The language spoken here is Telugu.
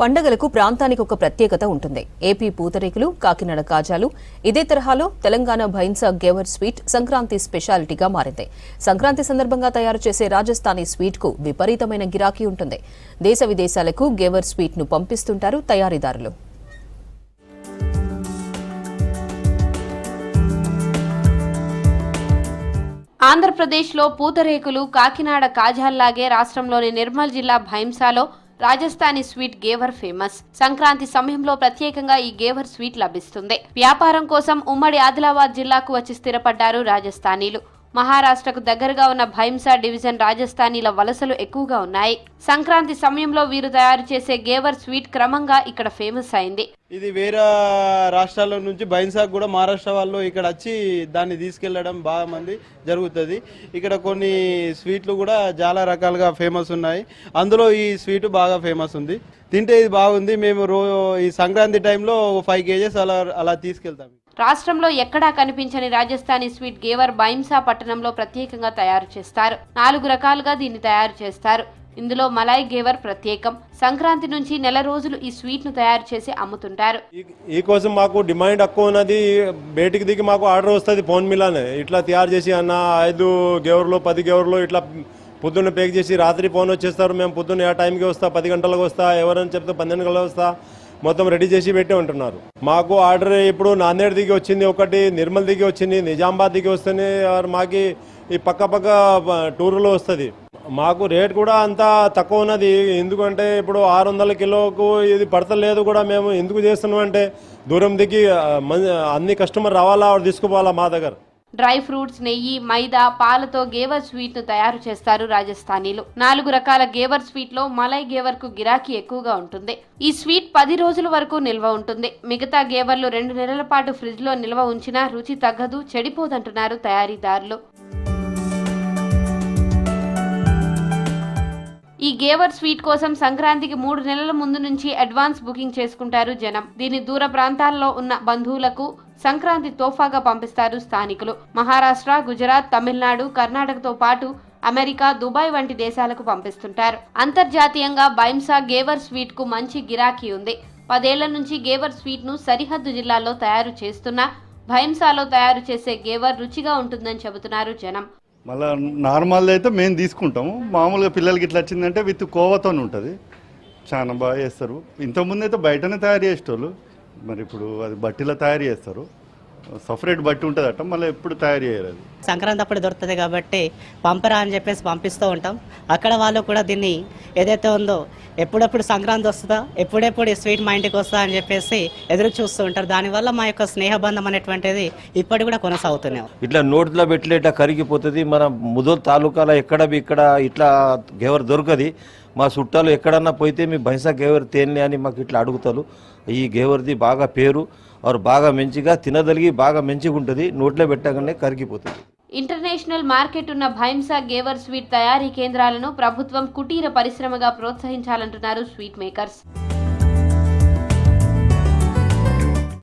పండగలకు ప్రాంతానికి ఒక ప్రత్యేకత ఉంటుంది. ఏపీ పూతరేకులు, కాకినాడ కాజాలు ఇదే తరహాలో తెలంగాణ భైన్సా గేవర్ స్వీట్ సంక్రాంతి స్పెషాలిటీగా మారింది. సంక్రాంతి సందర్భంగా తయారు చేసే రాజస్థానీ స్వీట్ కు విపరీతమైన గిరాకీ ఉంటుంది. దేశ విదేశాలకు గేవర్ స్వీట్ ను పంపిస్తుంటారు తయారీదారులు. ఆంధ్రప్రదేశ్లో పూతరేకులు, కాకినాడ కాజాల్లాగే రాష్ట్రంలోని నిర్మల్ జిల్లా భైంసాలో రాజస్థానీ స్వీట్ గేవర్ ఫేమస్. సంక్రాంతి సమయంలో ప్రత్యేకంగా ఈ గేవర్ స్వీట్ లభిస్తుంది. వ్యాపారం కోసం ఉమ్మడి ఆదిలాబాద్ జిల్లాకు వచ్చి స్థిరపడ్డారు రాజస్థానీలు. మహారాష్ట్రకు దగ్గరగా ఉన్న భైంసా డివిజన్ రాజస్థానీల వలసలు ఎక్కువగా ఉన్నాయి. సంక్రాంతి సమయంలో వీరు తయారు చేసే గేవర్ స్వీట్ క్రమంగా ఇక్కడ ఫేమస్ అయింది. ఇది వేరే రాష్ట్రాల నుంచి భైంసాకు కూడా మహారాష్ట్ర వాళ్ళు ఇక్కడ వచ్చి దాన్ని తీసుకెళ్లడం బాగా మంది జరుగుతుంది. ఇక్కడ కొన్ని స్వీట్లు కూడా చాలా రకాలుగా ఫేమస్ ఉన్నాయి. అందులో ఈ స్వీట్ బాగా ఫేమస్ ఉంది. తింటే ఇది బాగుంది. మేము ఈ సంక్రాంతి టైంలో 5 kgs అలా తీసుకెళ్తాం. రాష్ట్రంలో ఎక్కడా కనిపించని రాజస్థానీ స్వీట్ గేవర్ భైంసా పట్టణంలో ప్రత్యేకంగా తయారు చేస్తారు. 4 రకాలుగా దీన్ని తయారు చేస్తారు. ఇందులో మలాయ్ గేవర్ ప్రత్యేకం. సంక్రాంతి నుంచి నెల రోజులు ఈ స్వీట్ ను తయారు చేసి అమ్ముతుంటారు. ఈ కోసం మాకు డిమాండ్ ఎక్కువ ఉన్నది. బయటికి దిగి మాకు ఆర్డర్ వస్తుంది ఫోన్ మిలానే ఇట్లా తయారు చేసి అన్న 5 గేవర్లు 10 గేవర్లు ఇట్లా పొద్దున్న పేక్ చేసి రాత్రి ఫోన్ వచ్చేస్తారు. మేము పొద్దున్న ఏ టైంకి వస్తా, 10 గంటలకు వస్తా, ఎవరైనా చెప్తే 12 గంటలకు వస్తా, మొత్తం రెడీ చేసి పెట్టి ఉంటున్నారు. మాకు ఆర్డర్ ఇప్పుడు నాందేడ్ దిగి వచ్చింది, ఒకటి నిర్మల్ దిగి వచ్చింది, నిజామాబాద్ దిగి వస్తుంది. మాకు ఈ పక్క టూర్లో వస్తుంది. మాకు రేట్ కూడా అంత తక్కువ ఉన్నది. ఎందుకంటే ఇప్పుడు 600 కిలోకు ఇది పడతలేదు కూడా. మేము ఎందుకు చేస్తున్నాం అంటే దూరం దిగి అన్ని కస్టమర్ రావాలా, తీసుకుపోవాలా మా దగ్గర. డ్రై ఫ్రూట్స్, నెయ్యి, మైదా, పాలతో గేవర్ స్వీట్ ను తయారు చేస్తారు రాజస్థానీలు. 4 రకాల గేవర్ స్వీట్ లో మలై గేవర్ కు గిరాకీ ఎక్కువగా ఉంటుంది. ఈ స్వీట్ 10 రోజుల వరకు నిల్వ ఉంటుంది. మిగతా గేవర్లు 2 నెలల పాటు ఫ్రిడ్జ్ లో నిల్వ ఉంచినా రుచి తగ్గదు, చెడిపోదంటున్నారు తయారీదారులు. ఈ గేవర్ స్వీట్ కోసం సంక్రాంతికి 3 నెలల ముందు నుంచి అడ్వాన్స్ బుకింగ్ చేసుకుంటారు జనం. దీన్ని దూర ప్రాంతాల్లో ఉన్న బంధువులకు సంక్రాంతి తోఫాగా పంపిస్తారు స్థానికులు. మహారాష్ట్ర, గుజరాత్, తమిళనాడు, కర్ణాటకతో పాటు అమెరికా, దుబాయ్ వంటి దేశాలకు పంపిస్తుంటారు. అంతర్జాతీయంగా భైంసా గేవర్ స్వీట్ కు మంచి గిరాకీ ఉంది. 10 ఏళ్ల నుంచి గేవర్ స్వీట్ ను సరిహద్దు జిల్లాల్లో తయారు చేస్తున్నా భైంసాలో తయారు చేసే గేవర్ రుచిగా ఉంటుందని చెబుతున్నారు జనం. మళ్ళీ నార్మల్ అయితే మేము తీసుకుంటాము. మామూలుగా పిల్లలకి ఇట్లా వచ్చిందంటే విత్ కోవతో ఉంటుంది. చాలా బాగా చేస్తారు. ఇంతకుముందు అయితే బయటనే తయారు చేసేటోళ్ళు, మరి ఇప్పుడు అది బట్టిలో తయారు చేస్తారు. సపరేట్ బట్టి ఉంటుందట, మళ్ళీ ఎప్పుడు తయారు చేయరు. అది సంక్రాంతి అప్పుడు దొరుకుతుంది కాబట్టి పంపరా అని చెప్పేసి పంపిస్తూ ఉంటాం. అక్కడ వాళ్ళు కూడా దీన్ని ఏదైతే ఉందో ఎప్పుడెప్పుడు సంక్రాంతి వస్తుందా, ఎప్పుడెప్పుడు ఈ స్వీట్ మా ఇంటికి వస్తుందా అని చెప్పేసి ఎదురు చూస్తూ ఉంటారు. దానివల్ల మా యొక్క స్నేహబంధం అనేటువంటిది ఇప్పటి కూడా కొనసాగుతున్నాం. ఇట్లా నోట్లో పెట్టలేట కరిగిపోతుంది. మన ముదోల్ తాలూకాలో ఇక్కడ ఇట్లా గేవర్ దొరకది. మా చుట్టాలు ఎక్కడన్నా పోయితే మీ భైంసా గేవర్ తేనె అని మాకు ఇట్లా అడుగుతారు. ఈ గేవర్ది బాగా పేరు, బాగా మంచిగా తినదలిగి బాగా మంచిగా ఉంటుంది. నోట్లో పెట్టగానే కరిగిపోతుంది. ఇంటర్నేషనల్ మార్కెట్ ఉన్న భైంసా గేవర్ స్వీట్ తయారీ కేంద్రాలను ప్రభుత్వం కుటీర పరిశ్రమగా ప్రోత్సహించాలంటున్నారు స్వీట్ మేకర్స్.